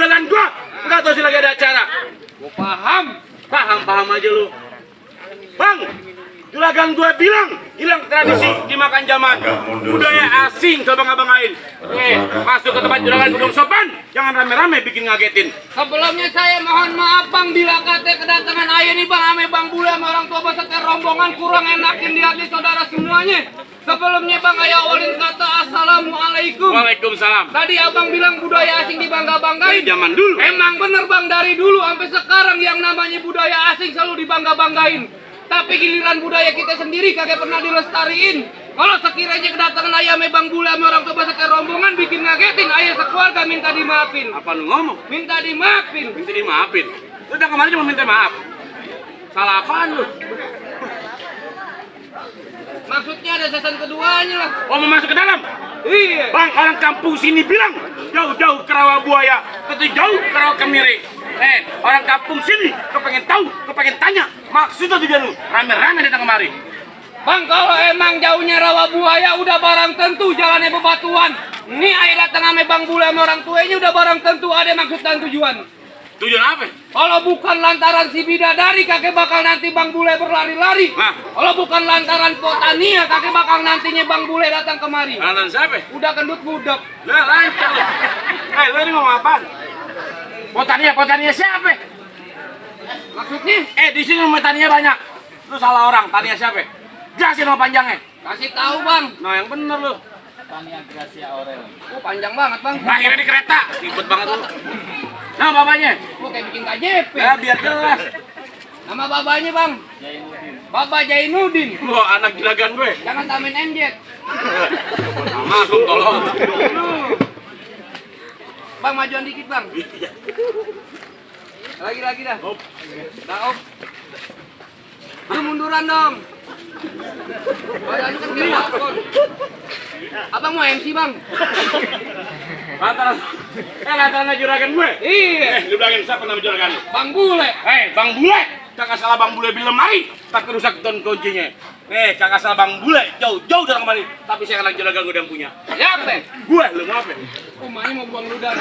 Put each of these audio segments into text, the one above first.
juragan gua. Enggak tahu sih lagi ada acara. Gua paham. Paham aja lu. Bang, juragan gue bilang hilang tradisi dimakan zaman, budaya asing ke abang-abangain. Masuk ke tempat juragan kudung sopan, jangan rame-rame bikin ngagetin. Sebelumnya saya mohon maaf bang, bila kata kedatangan ayah nih bang, ame bang Bule sama orang tua beserta rombongan kurang enakin di hati saudara semuanya. Sebelumnya bang, ayah awalin kata assalamualaikum. Waalaikumsalam. Tadi abang bilang budaya asing dibangga-banggain. Zaman dulu. Emang bener bang, dari dulu sampai sekarang yang namanya budaya asing selalu dibangga-banggain. Tapi giliran budaya kita sendiri kagak pernah dilestariin. Kalau sekiranya kedatangan ayah Bang Bule sama orang tua beserta rombongan bikin ngagetin, ayah sekeluarga minta dimaafin. Apa lu ngomong? Minta dimaafin. Minta dimaafin. Lu udah kemarin cuma minta maaf. Salah apaan lu? Maksudnya ada season keduanya lah. Oh, mau masuk ke dalam? Iya. Bang, orang kampung sini bilang jauh-jauh ke Rawabuaya, tentu jauh ke Rawa Kemiri. Orang kampung sini kepengen tahu, kepengen tanya maksudnya tujuan lu rame-rame datang kemari. Bang, kalau emang jauhnya Rawabuaya udah barang tentu jalannya bebatuan. Ini ayah datang sama Bang Bule sama orang tuanya udah barang tentu ada maksud dan tujuan. Tujuan apa? Kalau bukan lantaran si bidadari, kakek bakal nanti Bang Bule berlari-lari. Nah. Kalau bukan lantaran Potania, kakek bakal nantinya Bang Bule datang kemari. Lantaran siapa? Udah kendut budak. Nah, lancar lu. Lu ini ngomong apaan? Potania siapa? Maksudnya? Di sini nama Tania banyak. Lu salah orang, Tania siapa? Jelasin nama panjangnya. Kasih tahu Bang. Nah, yang bener lu. Tania Gracia Aurel. Oh, panjang banget Bang. Akhirnya di kereta. Ribet banget lu. Nah, bapaknya? Oh, kayak bikin KJP. Ya, biar jelas. Nama babanya Bang? Jainuddin. Bapak Jainuddin. Wah, anak juragan gue. Jangan tamin MJ. Masuk tolong. Bang, majuan dikit Bang. Lagi dah. Dah, Om. Lu munduran dong. Badan lu kan kayak balkon. Abang mau MC Bang? Lantaran juragan gue. Iya. Lu bilangin siapa nama juragan lu? Bang Bule. Bang Bule. Kakak salah Bang Bule bilang mari, tapi rusak ton kuncinya. Kakak salah Bang Bule, jauh datang kemari. Tapi saya anak juragan gue yang punya. Siapa? Gue, lu mau apa? Rumahnya mau buang ludah.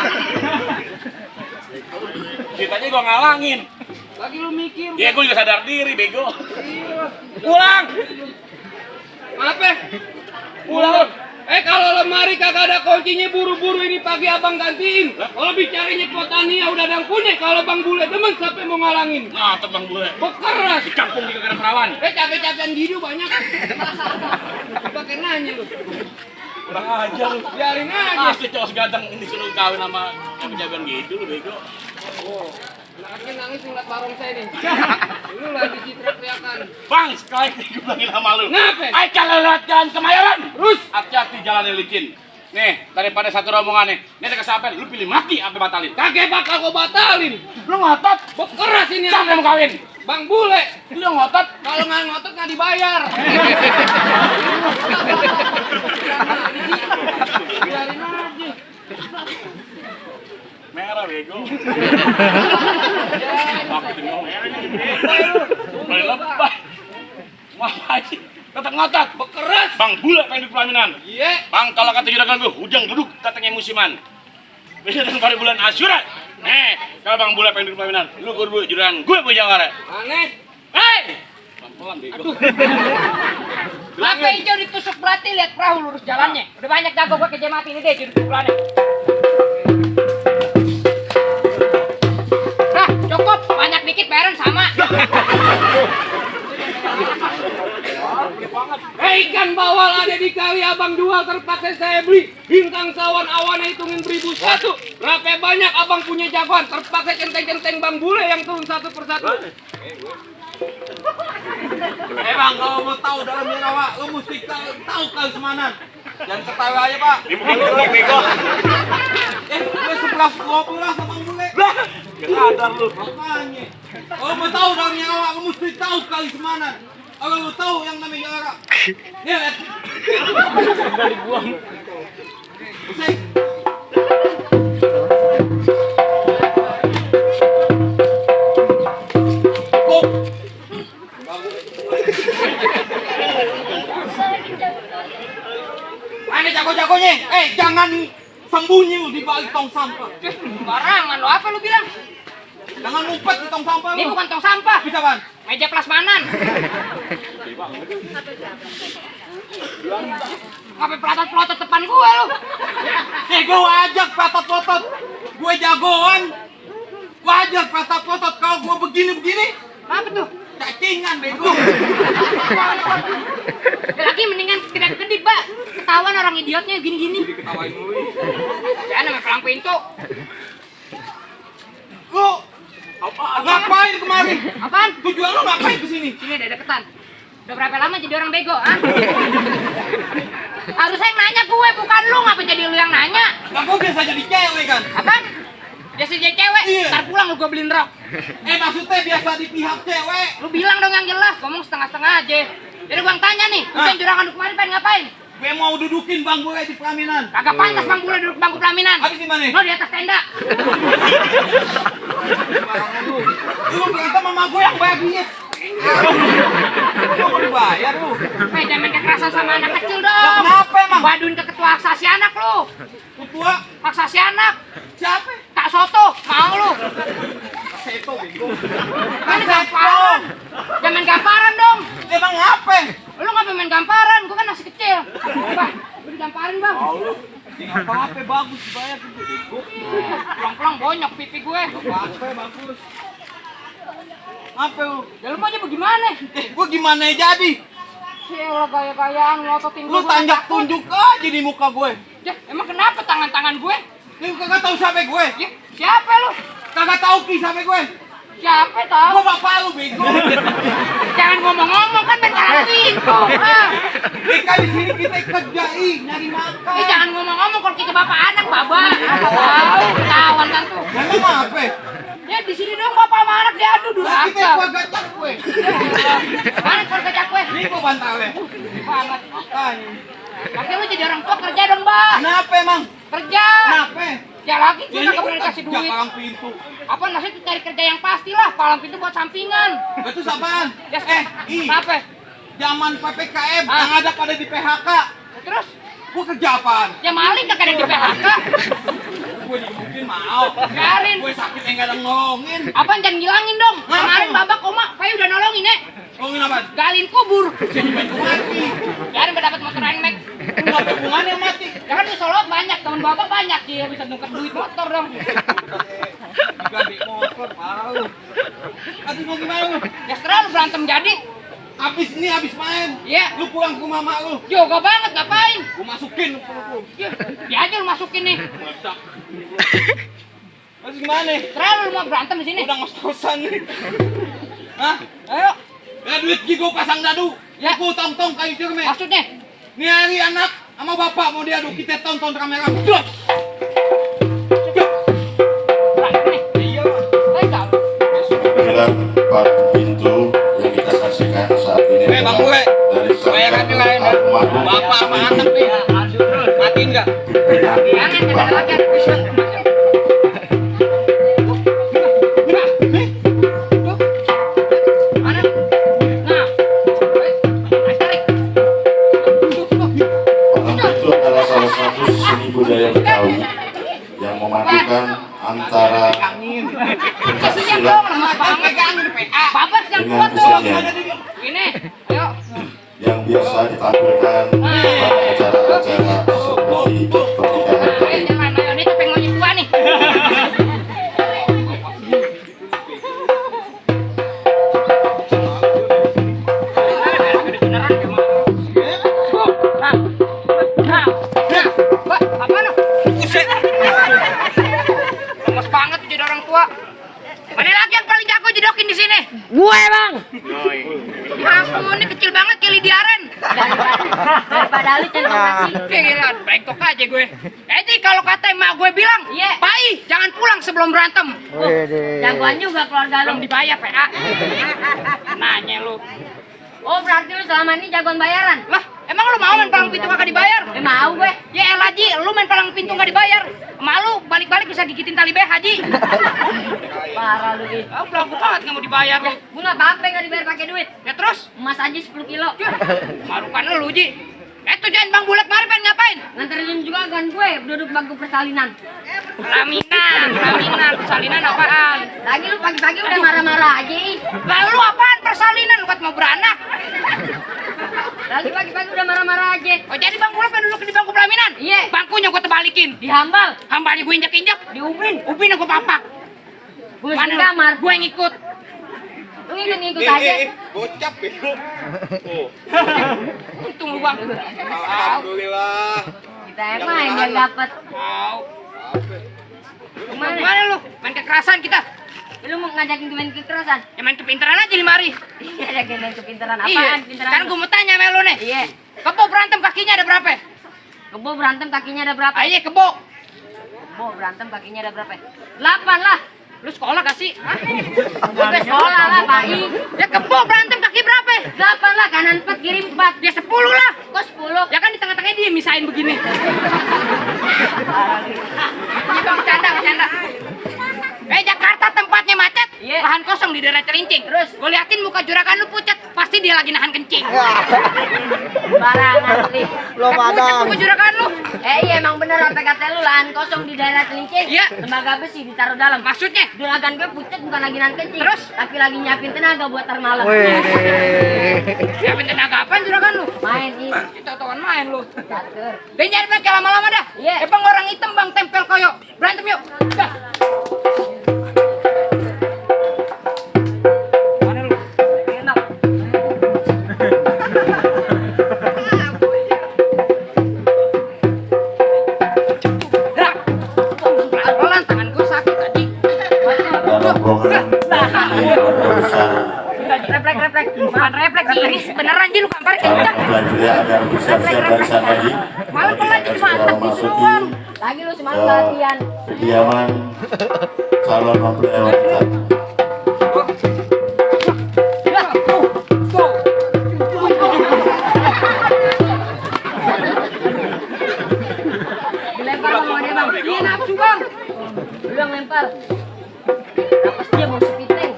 Ceritanya gue ngalangin. Lagi lu mikir. Ya, gue juga sadar diri, bego. Iya. Pulang. Apa? Pulang. Kalau lemari kagak ada kuncinya, buru-buru ini pagi abang gantiin. Kalau bicaranya Potania udah ada yang punya. Kalau Bang Bule demen, siapa yang mau ngalangin? Nah, Bang Bule. Bekeras. Di kampung juga ada perawan. Capek-capekan gitu banyak. Pakai nanya lu. Kurang aja lu. Biarin aja. Asli cowok ganteng ini suruh kawin sama jago-jagoan gitu lu, bego. Oh. Anaknya nangis ngeliat barong saya nih. Lu lagi teriak-teriakan. Bang, sekali gue bilangin sama lu. Ngapa? Ayo kalau lewat jalan Kemayoran. Terus? Hati-hati jalannya licin. Nih, daripada satu rombongan nih. Nih ada kesampaian, lu pilih mati apa batalin? Kakek bakal gua batalin. Lu ngotot. Bekeras ini. Siapa yang mau kawin? Bang Bule. Lu ngotot. Kalau nggak ngotot nggak dibayar. Biarin aja. Merah bego. Pakai dengan merah ini gede. Boleh lebay. Ngapain sih? Tetap ngotot. Bekeras. Bang Bule pengen di pelaminan. Iya. Bang, kalau kata juragan gue, hujang duduk datangnya musiman. Beda dengan pada bulan Asyura. Kalau Bang Bule pengen di pelaminan, lu kudu juragan gue Jawara. Aneh. Hei! Pelan-pelan bego. Mata hijau ditusuk berarti lihat perahu lurus jalannya. Udah banyak jago gua kerja mati ini deh jadi pukulannya. Nah, cukup. Banyak dikit bayaran sama. Ikan bawal ada di kali abang jual terpaksa saya beli. Bintang sawan awannya hitungin 1.001. Berapa banyak abang punya jagoan terpaksa centeng-centeng Bang Bule yang turun satu persatu. Bang, kalau mau tahu dalam nyawa, lu mesti tahu kali semanan. Jangan ketawa aja, Pak. Ini bukan jelek bego. Gue 11.20 sama Bule. Gak sadar lu. Makanya. Kalau mau tahu dalam nyawa, lu mesti tahu kali semanan. Kalau lu tahu yang namanya jarak. Ya, lihat. Udah dibuang. Pusing. Mana jago-jagonya? Jangan sembunyi di balik tong sampah. Barangan Kalau apa lu bilang? Jangan ngumpet di tong sampah Ini lu. bukan tong sampah. Bisa kan? Meja plasmanan. Ngapain pelotot-pelotot depan gua lu? Gue wajar patot-potot. Gue jagoan. Wajar patot-potot. Kalau gue begini-begini, Apa tuh? cacingan bego. Lagi mendingan tidak kedip, Pak. Ketahuan orang idiotnya gini-gini. Ketawain lu. Jangan namanya pelang pintu. Lu ngapain kemarin? Apaan? Tujuan lu ngapain kesini? Sini ada deketan. Udah berapa lama jadi orang bego, ah? Harusnya yang nanya gue, bukan lu. Ngapa jadi lu yang nanya? Lah gue biasa jadi cewek kan? Apaan? Biasa jadi cewek, Iya. ntar pulang lu gue beliin rok. Maksudnya biasa di pihak cewek. Lu bilang dong yang jelas, ngomong setengah-setengah aja. Jadi gua tanya nih, lu Hah? yang juragan lu kemarin pengen ngapain? Gue mau dudukin bang gue di pelaminan. Kagak pantas bang bule duduk bangku pelaminan. Habis di mana? Lu di atas tenda. Lu berantem sama gue yang bayar duit. Lu mau dibayar lu. Jangan kekerasan sama anak kecil Lah dong. kenapa emang? Baduin ke ketua hak asasi anak lu. Ketua Hak asasi anak. siapa? Kak Soto, mau lu. Seto bego. Main gamparan. Jangan main gamparan dong. Emang apa? Lu ngapain main gamparan? Gua kan masih kecil. Bang, lu digamparin bang. Enggak apa-apa bagus dibayar gitu bego. Pulang-pulang bonyok pipi gue. Apa bagus. Apa lu? Ya lu maunya bagaimana? Gue gimana jadi? Sialah gaya-gayaan ngototin Lu tanjak tunjuk aja di muka gue. Ya, emang kenapa tangan-tangan gue? Lu kagak tahu siapa gue? Ya, siapa lu? Kagak tahu ki siapa gue? Siapa tahu? Gue bapak lu bego. Jangan ngomong-ngomong kan bentar pintu. Ah. Kan di sini kita kerjain nyari makan. Jangan ngomong-ngomong kalau kita bapak anak, baba. Apa tahu? Ketahuan kan tuh. Emang apa? Ya di sini dong bapak sama anak diadu Lah kita durhaka. keluarga cakwe. Mana keluarga cakwe? Ini kok bantalnya. Banget. Makanya. Makanya lu jadi orang tua kerja dong, Mbak. Kenapa emang? Kerja. Kenapa? Ya lagi kita nggak pernah dikasih kerja duit. palang pintu. Apa maksudnya cari kerja yang pasti lah. Palang pintu buat sampingan. Itu apaan? Ya, Ih. apa? Zaman PPKM Ah. yang ada pada di PHK. Terus? Gua kerja apaan? Ya maling gak ada di PHK. Gue mungkin mau. Biarin. Gue sakit yang gak ada nolongin. Apaan jangan ngilangin dong. Ngapa? Kemarin babak oma, kayak udah nolongin ya. Nolongin apaan? Galin kubur. Jadi bantu mati. Biarin berdapat motor NMAX. Lu gak ada hubungannya mati. Ya kan di Solo banyak, teman babak banyak. Dia bisa nuker duit motor dong. Ganti motor, mau. Aduh mau gimana lu? Ya setelah lu berantem jadi. Abis main. Iya. Lu pulang ke mama lu. Yoga banget, ngapain? Gua masukin lu perut lu. Ya, dia aja lu masukin nih. Meledak. Terus gimana? Setelah lu mau berantem di sini. Udah ngos-ngosan nih. Hah? Ayo. Ya duit gigo pasang dadu. Ya. Aku tong-tong kayu cerme. Maksudnya? Nih hari anak sama bapak mau diadu, kita tonton kamera. Dos. Berantem nih. Iya. Baik tau. Sembilan palang pintu yang kita saksikan saat ini Bang gue. dari Bayarannya lain ya. almarhum Bapak sama anak nih. Matiin enggak? pimpinan Jangan, jangan lagi ada bisa. Mana? Nah. Tarik. Palang pintu adalah salah satu seni budaya Betawi yang memadukan antara Siap dong, lemas banget. Bapak yang dengan kuat dong. kesenian Ini, ayo. yang biasa ditampilkan pada acara-acara seperti pernikahan Ayo kali. jangan, ayo ini topeng monyet tua nih. Lemas banget jadi orang tua. Mana lagi yang paling jago jedokin di sini? Gue bang. Ya ampun, ini kecil banget kayak Lydia Aren. Daripada Ali terima kasih. Gila, bengkok aja gue. Jadi kalau kata emak gue bilang, Pai, jangan pulang sebelum berantem. Jagoan juga keluarga lu. Belum dibayar PA. Nanya lu. Oh berarti lu selama ini jagoan bayaran? Lah, emang lu mau main palang pintu kagak dibayar? Mau gue. Ya elah Ji, lu main palang pintu nggak dibayar. Malu balik-balik bisa gigitin tali BH Haji. Parah lu ini. Oh, belagu banget nggak mau dibayar lu. Gue nggak apa-apa nggak dibayar pakai duit. Ya terus? Emas aja 10 kilo. Marukan lu Ji. Tujuan Bang Bulat mari pengen ngapain? Nganterin juga kan gue duduk bangku persalinan. Pelaminan, persalinan apaan? Lagi lu pagi-pagi udah marah-marah aja ih. Lalu apaan persalinan? Buat mau beranak. Lagi pagi-pagi udah marah-marah aja. Oh jadi Bang Bulat pengen duduk di bangku pelaminan? Iya. Bangkunya gua tebalikin. Dihambal, Hambalnya gue injek-injek. diubin, Upin aku papak. gue di kamar. Gue yang ikut. Lu ngikut aja. Bocap bego. Oh, Untung lu Bang. alhamdulillah. Kita main yang dapat. Gimana lu? Main kekerasan kita. Lu mau ngajakin gue main kekerasan? Ya main kepintaran aja di mari. Iya, ada main kepintaran Iya. apaan? Pintaran. Sekarang gue mau tanya sama lu nih. Iya. Kebo berantem kakinya ada berapa? Kebo berantem kakinya ada berapa? Ayo kebo. Kebo berantem kakinya ada berapa? 8 lah. Lu sekolah gak sih? Hah? Gue sekolah lah, Pak I. Ya kebo berantem kaki berapa? 8 lah, kanan 4, kiri 4. Ya 10 lah. Kok 10? Ya kan di tengah-tengahnya dia misahin begini. Bercanda. Jakarta tempatnya macet, Iya. lahan kosong di daerah Celincing. Terus? Gue liatin muka juragan lu pucat, pasti dia lagi nahan kencing. Barangan nih. Pucat muka juragan lu. Iya emang bener apa kata lu, lahan kosong di daerah Celincing. Iya. Lembaga besi ditaruh dalam. Maksudnya? Juragan gue pucat bukan lagi nahan kencing. Terus? Tapi lagi nyiapin tenaga buat tar malam. Siapin tenaga apaan juragan lu? Main ini. Kita tawan main lu. Catur. Dan jangan pakai lama-lama dah. Iya. Bang orang hitam bang tempel koyo. Berantem yuk. Dah. Mana lu? Enak. Gerak. Pelan-pelan tangan gue sakit tadi. Dalam program besar Refleks. Bukan refleks ini beneran ji lu kampar para kencang. mempelajari agar bersiap-siap barisan lagi. Malam-malam Agar cuma segera tepis memasuki doang. Lagi lu semangat latihan. kediaman calon mempelai wanita. Dilempar bang sama dia bang. Iya nafsu bang. Lu yang lempar. Napas dia mau sepiteng.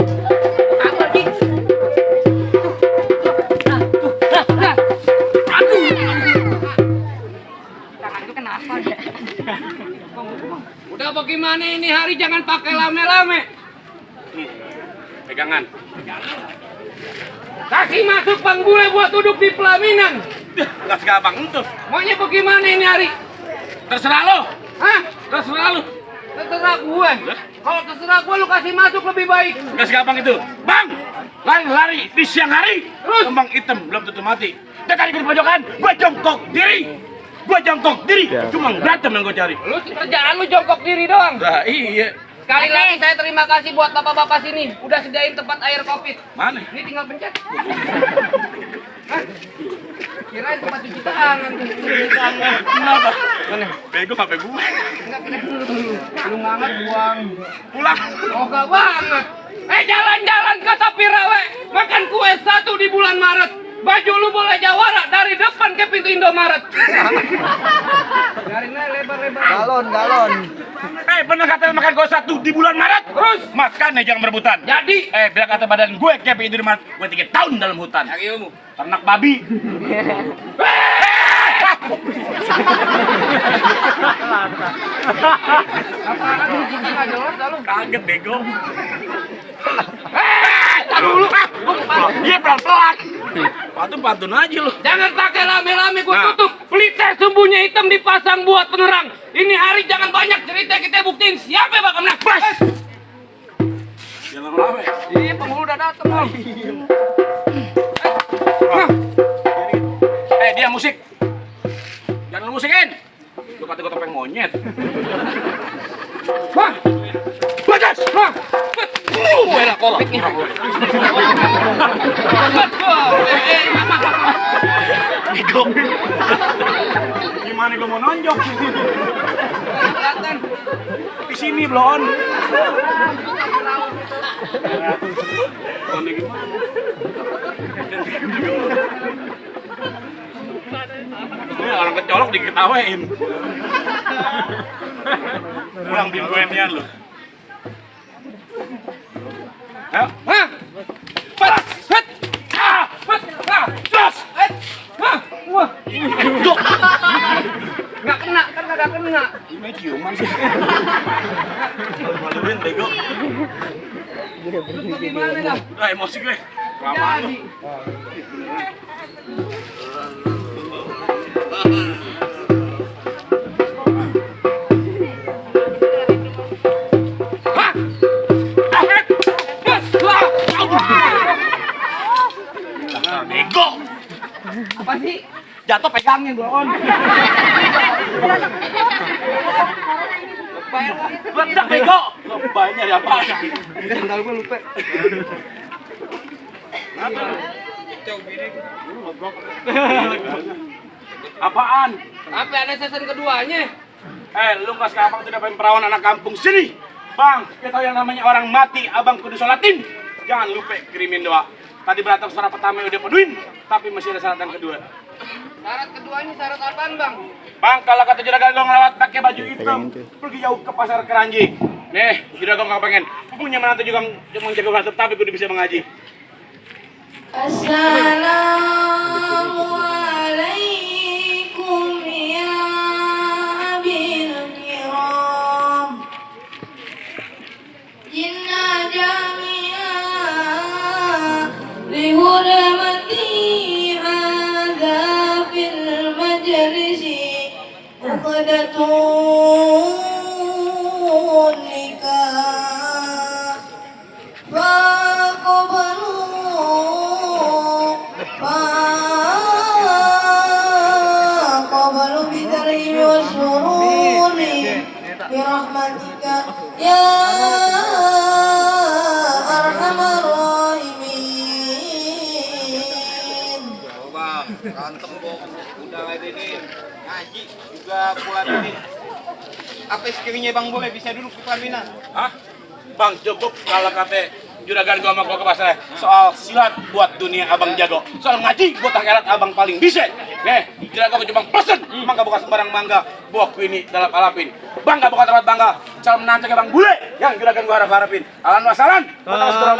Apa ji? Aduh. Tangan gue kenapa? Udah bagaimana ini hari jangan pakai lame-lame. Pegangan. Kaki masuk Bang Bule buat duduk di pelaminan. Gas gabang itu. Maunya bagaimana ini hari? Terserah lo. Hah? Terserah lo. Terserah gue. Kalau terserah gue lu kasih masuk lebih baik. Gas gabang itu. Bang, lari di siang hari. Terus? Kembang hitam belum tentu mati. Dia tadi di pojokan, gua jongkok diri. Cuma berantem yang gua cari. Lu kerjaan lu jongkok diri doang. Nah, iya. Sekali lagi saya terima kasih buat bapak-bapak sini. Udah sediain tempat air covid. Mana? Ini tinggal pencet. Hah? Kirain tempat cuci tangan. Kenapa? Bego HP gua. Enggak kena dulu. Belum banget buang. Pulang. Oh gak banget. Jalan-jalan ke Tepi Rawe. Makan kue 1 di bulan Maret. Baju lu boleh jawara dari depan ke pintu Indomaret. Biarin aja lebar-lebar. Galon. Pernah kata makan gua 1 di bulan Maret? Terus makan jangan berebutan. Jadi, Bila kata badan gue kayak pintu Maret, gue 3 tahun dalam hutan. cari ilmu. Ternak babi. Apaan lu cinta gak jelas dah lu. Kaget bego. Tahan dulu. Iya pelan-pelan. Pantun aja lu. Jangan pakai lame-lame gua Nah. tutup. Pelita sumbunya hitam dipasang buat penerang. Ini hari jangan banyak cerita, kita buktiin siapa yang bakal menang. Bas. Jangan lama. Iya, penghulu udah dateng loh. Dia musik. Jangan lu musikin. Lu kata gue topeng monyet. Wah, Bagas. wah. Gue lah kopiknya. Mama. Bego. Gimana gue mau nonjok? Kelihatan. Di sini blon. Orang kecolok diketawain. Pulang bimbuennya lu. Ayo. Hah? Pat, hat, ah, pat, ah, Jos. hah, wah. Terus bagaimana dah? Udah emosi gue. Kelamaan lu. Hah? Bego. Apa sih? Jatuh pegangnya gua on. Bayar lah. Ledak bego. Lebaynya ada apa? Sandal gue lupa. Apaan? Apa ada season keduanya? Lu nggak sekarang tidak pengen perawan anak kampung sini. Bang, kita tahu yang namanya orang mati, abang kudu sholatin. Jangan lupa kirimin doa. Tadi berantem syarat pertama udah penuhin, tapi masih ada syarat yang kedua. Syarat keduanya syarat apaan bang? Bang, kalau kata juragan gue ngelawat pakai baju hitam, pergi jauh ke pasar Keranji. Nih, juragan gak pengen. Punya menantu juga cuma jago berantem, tapi kudu bisa mengaji. Assalamualaikum ya abil kiram Jinna jami'a lihurmati hadha fil majlisi uqdatun nikah faqabalu bitarhimi wasyururi birahmatika ya arhamar rahimin. Coba, berantem bok. Udah kayak ini. Ngaji juga buat ini. Apa sekirinya Bang Boleh bisa duduk di pelaminan? Hah? Bang, cukup kalau kata juragan gua sama gua ke pasar. Soal silat buat dunia abang jago. Soal ngaji buat akhirat abang paling bisa. Nih, juragan gua cuma pesen. Mangga bukan sembarang mangga. Buah ini dalam alapin. Bangga bukan tempat bangga. Calon menantu Bang Bule yang juragan gua harap-harapin. Alan wasalan. Potong seterong